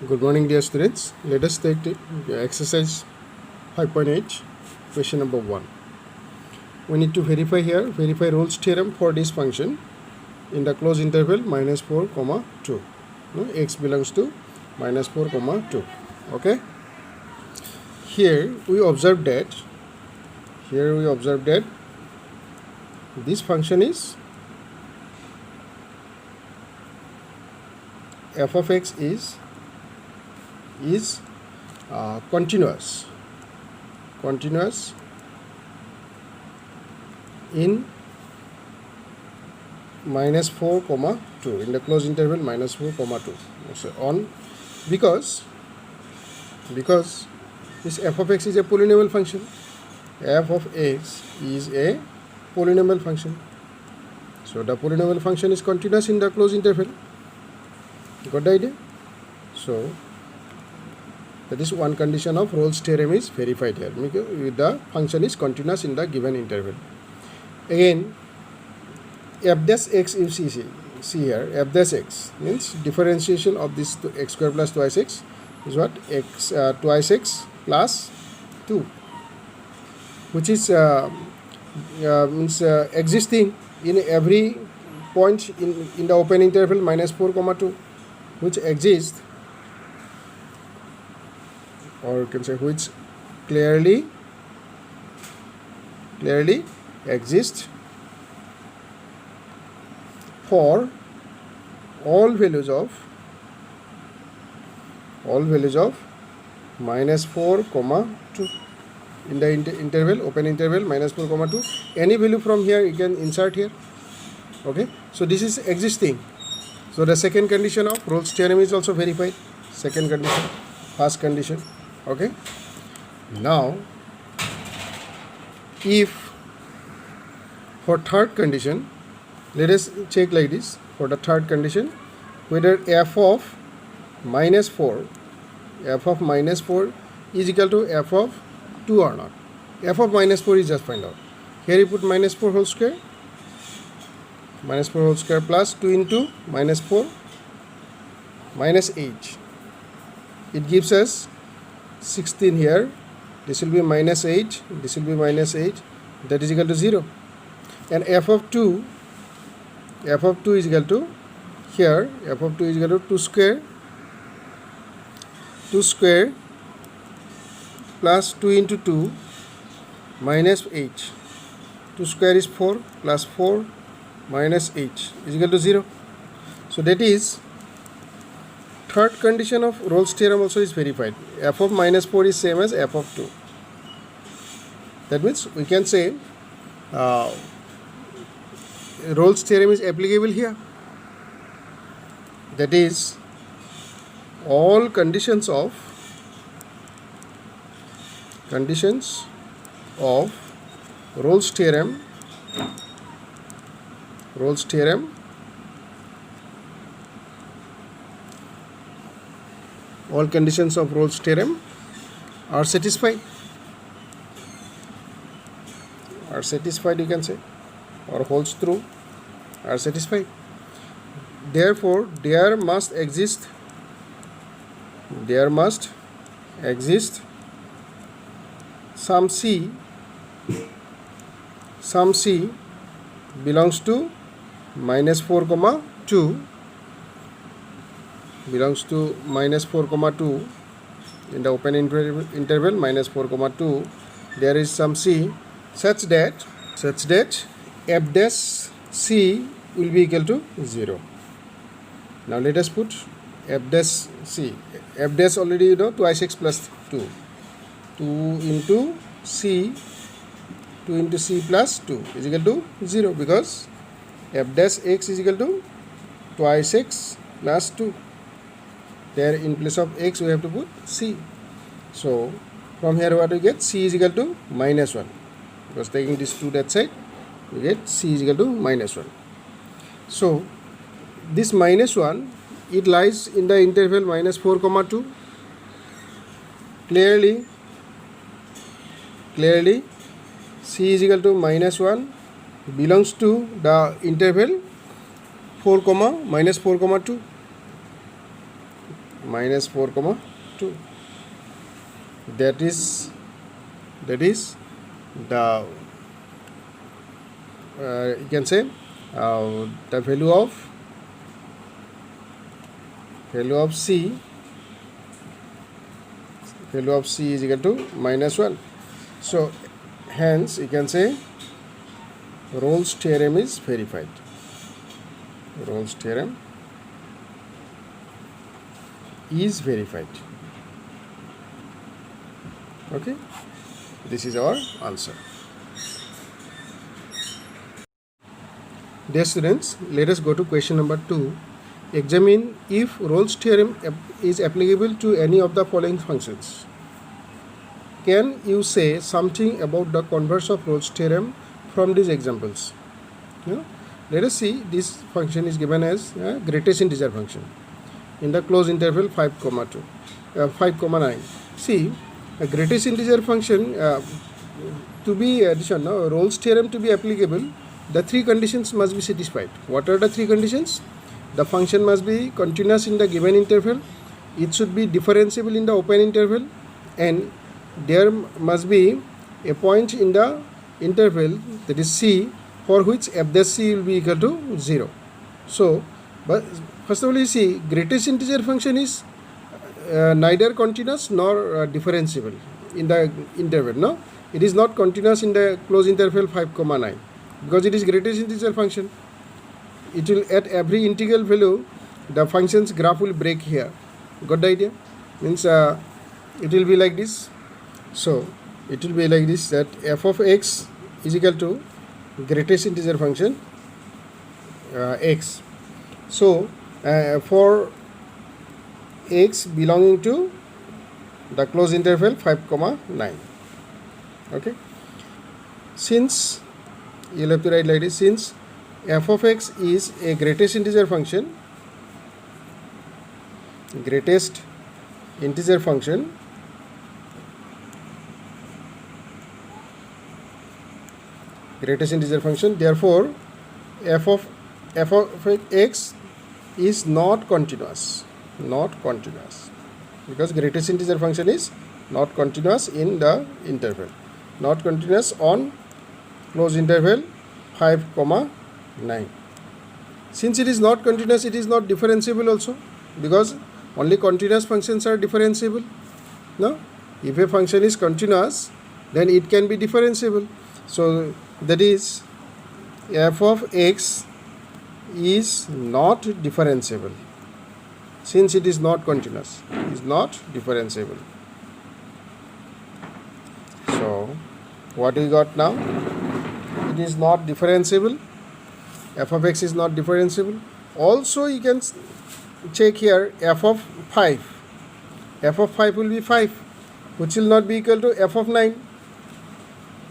Good morning, dear students. Let us take exercise 5.8, question number 1. We need to verify Rolle's theorem for this function in the closed interval minus 4, 2. X belongs to minus 4, 2. Okay? Here we observe that this function is f of x is continuous in minus 4, 2, in the closed interval minus 4, 2. So on because this f of x is a polynomial function. F of x is a polynomial function. So the polynomial function is continuous in the closed interval. Got the idea? So that is one condition of Rolle's theorem is verified here. The function is continuous in the given interval. Again, f dash x you see here, f dash x means differentiation of this to x square plus twice x is what? X twice x plus 2, which is existing in every point in the open interval minus 4, 2, which exists, or you can say which clearly exists for all values of minus 4, 2 in the interval, open interval minus 4, 2. Any value from here you can insert here. Okay, so this is existing. So the second condition of Rolle's theorem is also verified. Second condition, first condition. Okay, now if for third condition, let us check like this. For the third condition, whether f of minus 4 is equal to f of 2 or not. F of minus 4 is just find out. Here you put minus 4 whole square plus 2 into minus 4 minus 8. It gives us 16 here. This will be minus 8. This will be minus 8. That is equal to 0. And f of 2 is equal to, here f of 2 is equal to 2 square plus 2 into 2 minus 8. 2 square is 4 plus 4 minus 8 is equal to 0. So that is third condition of Rolle's theorem also is verified. F of minus 4 is same as f of 2. That means we can say Rolle's theorem is applicable here. That is, all conditions of Rolle's theorem all conditions of Rolle's theorem are satisfied, you can say, or holds true, are satisfied. Therefore there must exist some c belongs to minus 4, 2 belongs to minus 4, 2 in the open interval minus 4, 2. There is some c such that f dash c will be equal to 0. Now let us put f dash c. F dash already you know, twice x plus 2 into c plus 2 is equal to 0, because f dash x is equal to twice x plus 2. There in place of x we have to put c. So from here what we get? C is equal to minus 1, because taking this 2 that side we get c is equal to minus 1. So this minus 1, it lies in the interval minus 4, 2. Clearly c is equal to minus 1 belongs to the interval minus 4, 2. minus 4 comma 2. That is the you can say the value of c is equal to minus 1. So hence you can say Rolle's theorem is verified. Rolle's theorem is verified. Okay, this is our answer. Dear students, let us go to question number 2. Examine if Rolle's theorem is applicable to any of the following functions. Can you say something about the converse of Rolle's theorem from these examples? Let us see. This function is given as a greatest integer function in the closed interval 5 comma 9. See, a greatest integer function to be Rolle's theorem to be applicable, the three conditions must be satisfied. What are the three conditions? The function must be continuous in the given interval, it should be differentiable in the open interval, and there must be a point in the interval, that is c, for which f dash c will be equal to 0. So, but first of all, you see, greatest integer function is neither continuous nor differentiable in the interval. No, it is not continuous in the closed interval 5 comma 9 because it is greatest integer function. It will, at every integral value, the function's graph will break here. Got the idea? Means it will be like this. So it will be like this, that f of x is equal to greatest integer function x. So for x belonging to the closed interval 5 comma 9. Okay, since you will have to write like this, since f of x is a greatest integer function, greatest integer function, therefore f of x is not continuous, because greatest integer function is not continuous in the interval, not continuous on closed interval 5 comma 9. Since it is not continuous, it is not differentiable also, because only continuous functions are differentiable. No, if a function is continuous, then it can be differentiable. So that is, f of x is not differentiable since it is not continuous, is not differentiable. So what we got now? It is not differentiable. F of x is not differentiable. Also you can check here f of 5. F of 5 will be 5, which will not be equal to f of 9,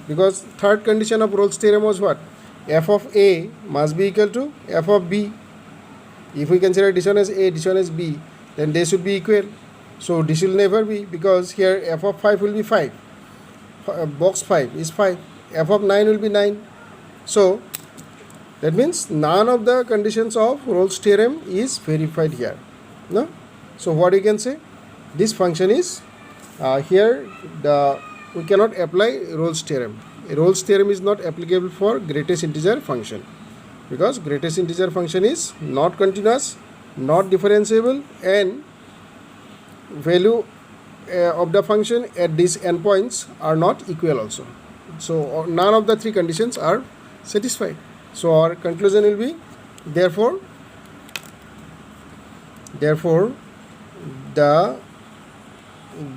because third condition of Rolle's theorem was what? F of a must be equal to f of b. If we consider this one as a, this one as b, then they should be equal. So this will never be, because here f of 5 will be 5. Box 5 is 5. F of 9 will be 9. So that means none of the conditions of Rolle's theorem is verified here. No? So what you can say? This function is here we cannot apply Rolle's theorem. Rolle's theorem is not applicable for greatest integer function, because greatest integer function is not continuous, not differentiable, and value of the function at these endpoints are not equal also. So none of the three conditions are satisfied. So our conclusion will be, therefore the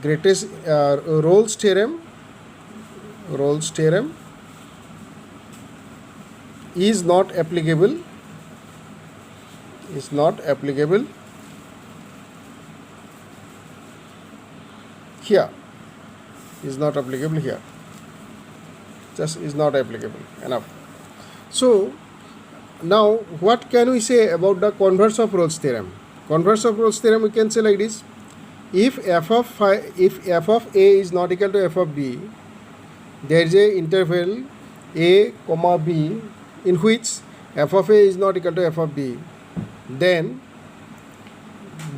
greatest Rolle's theorem is not applicable here, just is not applicable. Enough. So now what can we say about the converse of Rolle's theorem? Converse of Rolle's theorem, we can say like this: if f of a is not equal to f of b, there is a interval a comma b in which f of a is not equal to f of b, then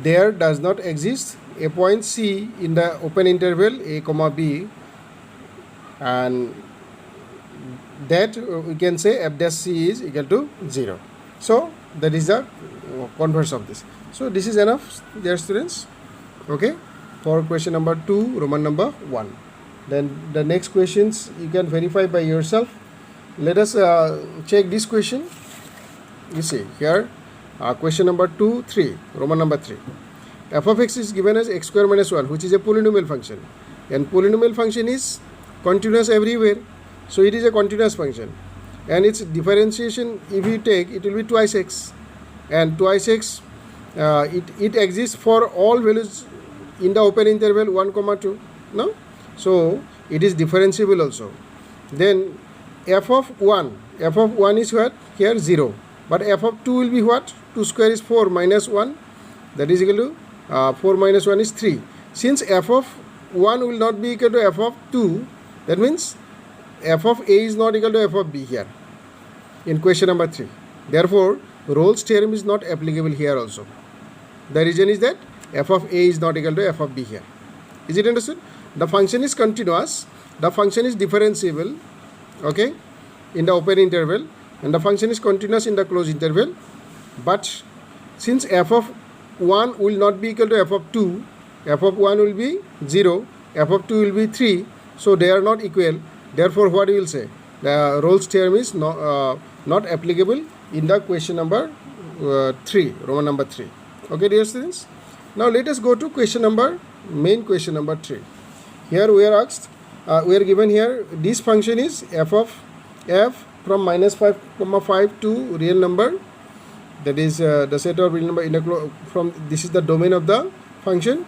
there does not exist a point C in the open interval a comma b, and that we can say f dash c is equal to 0. So that is the converse of this. So this is enough, dear students, okay, for question number 2, Roman number 1. Then the next questions you can verify by yourself. Let us check this question. You see here, question number 2, 3, Roman number 3. F of x is given as x square minus 1, which is a polynomial function, and polynomial function is continuous everywhere, so it is a continuous function, and its differentiation, if you take, it will be twice x, and twice x it exists for all values in the open interval 1 comma 2, no? So it is differentiable also. Then f of 1 is what? Here 0, but f of 2 will be what? 2 square is 4 minus 1, that is equal to 4 minus 1 is 3. Since f of 1 will not be equal to f of 2, that means f of a is not equal to f of b here in question number 3. Therefore, Rolle's theorem is not applicable here also. The reason is that f of a is not equal to f of b here. Is it understood? The function is continuous, the function is differentiable, okay, in the open interval, and the function is continuous in the closed interval. But since f of 1 will not be equal to f of 2, f of 1 will be 0, f of 2 will be 3, so they are not equal. Therefore, what you will say? The Rolle's theorem is not applicable in the question number 3, Roman number 3. Okay, dear students. Now let us go to main question number 3. Here we are asked, we are given here, this function is f of f from minus 5 comma 5 to real number, that is the set of real number in a from, this is the domain of the function,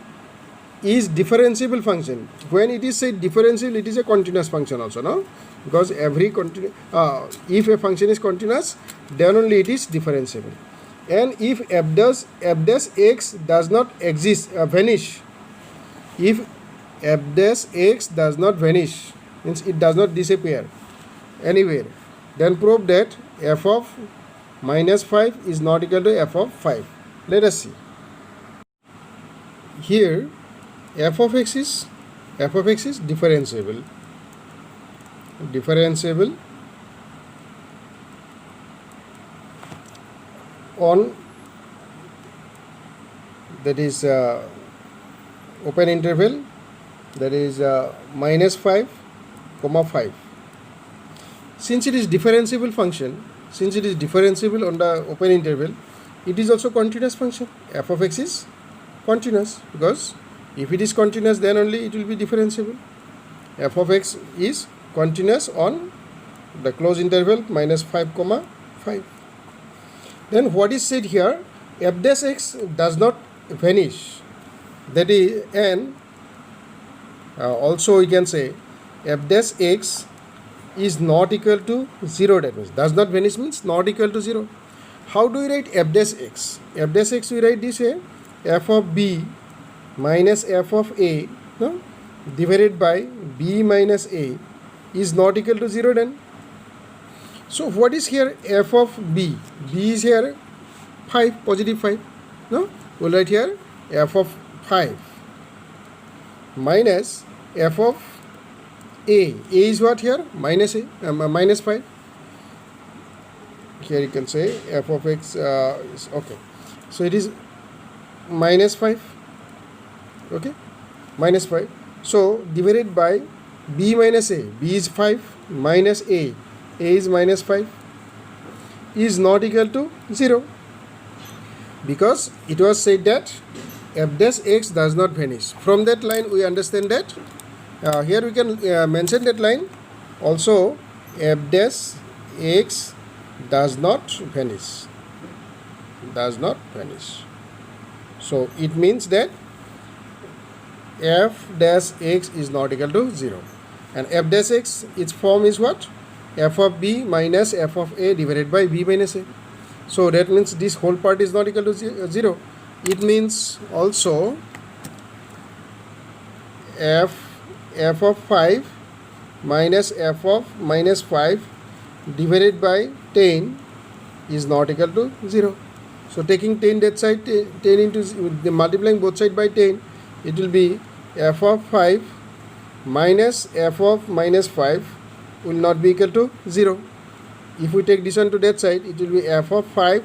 is differentiable function. When it is said differentiable, it is a continuous function also, no? Because every if a function is continuous, then only it is differentiable. And if f dash x does not exist, vanish, if f dash x does not vanish, means it does not disappear anywhere, then prove that f of minus 5 is not equal to f of 5. Let us see. Here f of x is differentiable on, that is open interval, that is minus 5 comma 5. Since it is differentiable function, since it is differentiable on the open interval, it is also continuous function. F of x is continuous, because if it is continuous, then only it will be differentiable. F of x is continuous on the closed interval minus 5 comma 5. Then what is said here, f dash x does not vanish, that is, and also we can say f dash x is not equal to 0, that means does not vanish means not equal to 0. How do we write f dash x? F dash x we write this way, f of b minus f of a, no, divided by b minus a is not equal to 0 then. So what is here f of b? B is here 5, positive 5, no? We'll write here f of 5 minus f of a. A is what here? Minus 5. Here you can say f of x is okay. So it is minus 5. Okay, minus 5. So divided by b minus a. B is 5 minus a. A is minus 5 is not equal to 0, because it was said that f dash x does not vanish. From that line we understand that here we can mention that line also, f dash x does not vanish, so it means that f dash x is not equal to 0, and f dash x, its form is what? F of b minus f of a divided by b minus a. So that means this whole part is not equal to 0. It means also f of 5 minus f of minus 5 divided by 10 is not equal to 0. So taking 10 that side, 10 into multiplying both side by 10, it will be f of 5 minus f of minus 5 will not be equal to 0. If we take this one to that side, it will be f of 5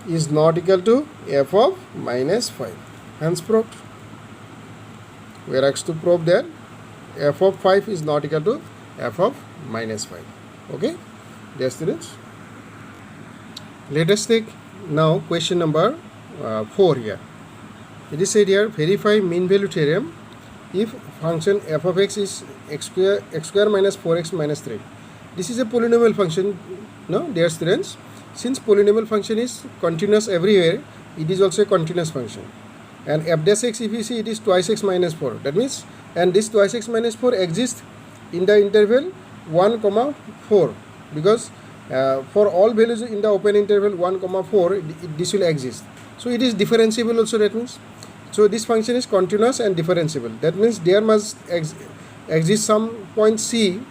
is not equal to f of minus 5. Hence proved. We are asked to prove that f of 5 is not equal to f of minus 5. Okay, dear students. Let us take now question number 4 here. It is said here, verify mean value theorem if function f of x is x square minus 4x minus 3. This is a polynomial function, no, dear students. Since polynomial function is continuous everywhere, it is also a continuous function. And f dash x, if you see, it is twice x minus 4. That means, and this twice x minus 4 exists in the interval 1 comma 4, because for all values in the open interval 1 comma 4, this will exist. So it is differentiable also, that means. So this function is continuous and differentiable. That means there must exist some point c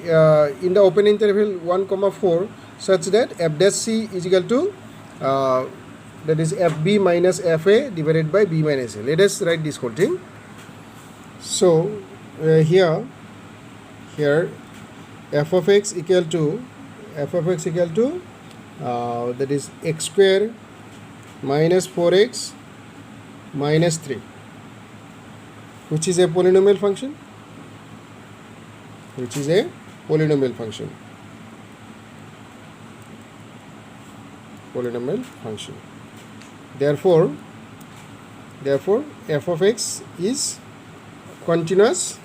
in the open interval 1 comma 4 such that f dash c is equal to that is fb minus fa divided by b minus a. Let us write this whole thing. So here f of x equal to that is x square minus 4x minus 3, which is a polynomial function, Therefore f of x is continuous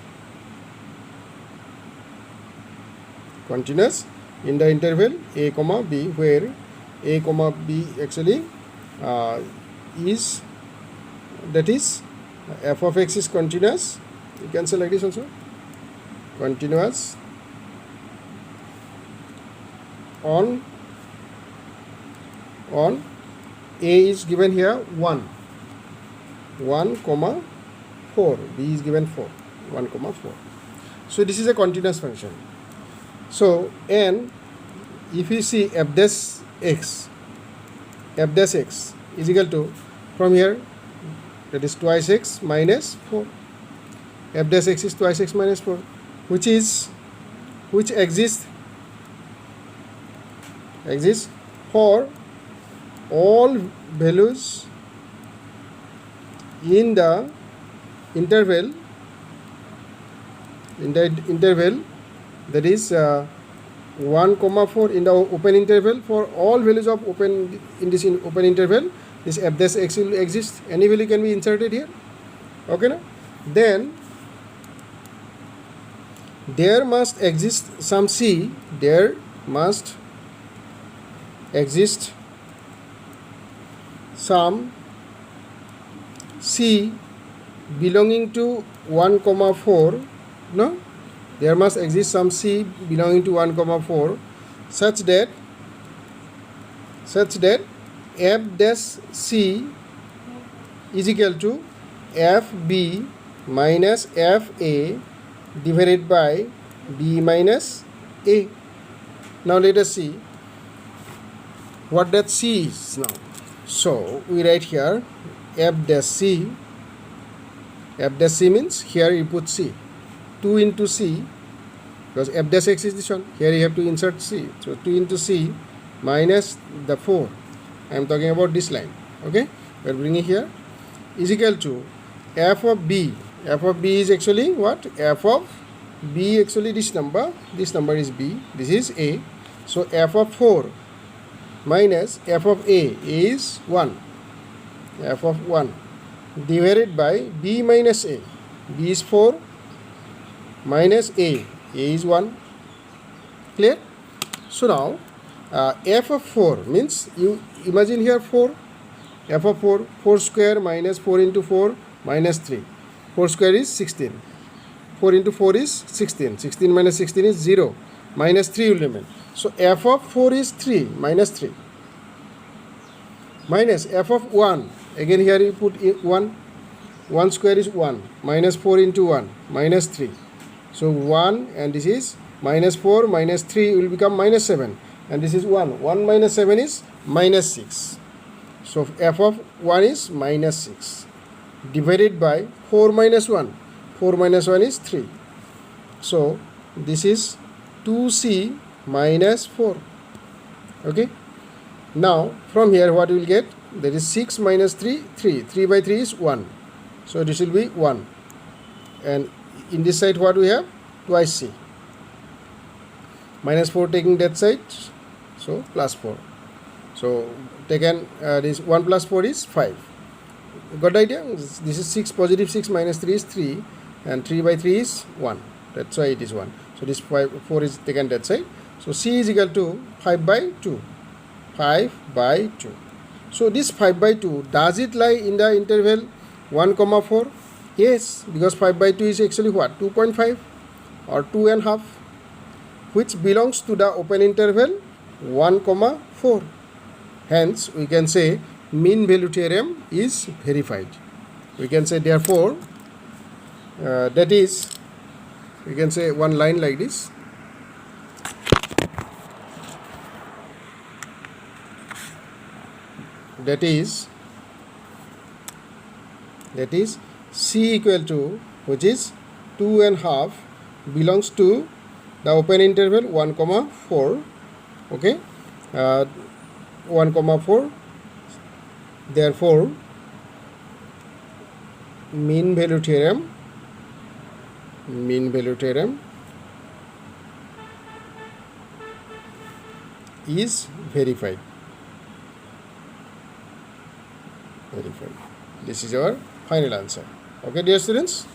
in the interval a comma b, where a comma b actually is, that is f of x is continuous. You can say like this also, continuous on a is given here 1 comma 4, b is given 4, 1 comma 4. So this is a continuous function. So, and if you see f dash x is equal to, from here, that is twice x minus 4. F dash x is twice x minus 4, which exists for all values in the interval that is 1 comma 4 in the open interval. For all values of open interval, this f dash x will exist. Any value can be inserted here. Okay, na? Then there must exist some c. There must exist some c belonging to 1 comma 4. No, there must exist some c belonging to 1 comma 4 such that f dash c is equal to fb minus fa divided by b minus a. Now let us see what that c is now. So we write here f dash c. F dash c means here you put c, 2 into c, because f dash x is this one. Here you have to insert c. So 2 into c minus the 4. I am talking about this line. Okay, we are bringing here, is equal to f of b. F of b is actually what? F of b, actually this number is b, this is a. So f of 4 minus f of a is 1. F of 1 divided by b minus a. B is 4 minus a is 1. Clear? So now f of 4 means, you imagine here 4, f of 4 square minus 4 into 4 minus 3. 4 square is 16. 4 into 4 is 16. 16 minus 16 is 0. Minus 3 will remain. So f of 4 is 3 minus 3. Minus f of 1. Again here you put 1. 1 square is 1. Minus 4 into 1. Minus 3. So 1, and this is minus 4 minus 3 will become minus 7. And this is 1. 1 minus 7 is minus 6. So f of 1 is minus 6 divided by 4 minus 1. 4 minus 1 is 3. So this is 2c minus 4. Okay. Now from here what we will get? There is 6 minus 3, 3. 3 by 3 is 1. So this will be 1. And in this side what we have? Twice c. Minus 4 taking that side. So plus 4. So taken this 1 plus 4 is 5. Got the idea? This is 6, positive 6 minus 3 is 3, and 3 by 3 is 1. That's why it is 1. So this 4 is taken that side. So c is equal to 5 by 2. 5 by 2. So this 5 by 2, does it lie in the interval 1 comma 4? Yes, because 5 by 2 is actually what? 2.5 or 2.5, which belongs to the open interval 1 comma 4. Hence we can say mean value theorem is verified. We can say therefore that is, we can say one line like this. That is c equal to, which is 2.5, belongs to the open interval 1 comma 4. Okay, 1 comma 4. Therefore mean value theorem is verified. This is our final answer. Okay, dear students.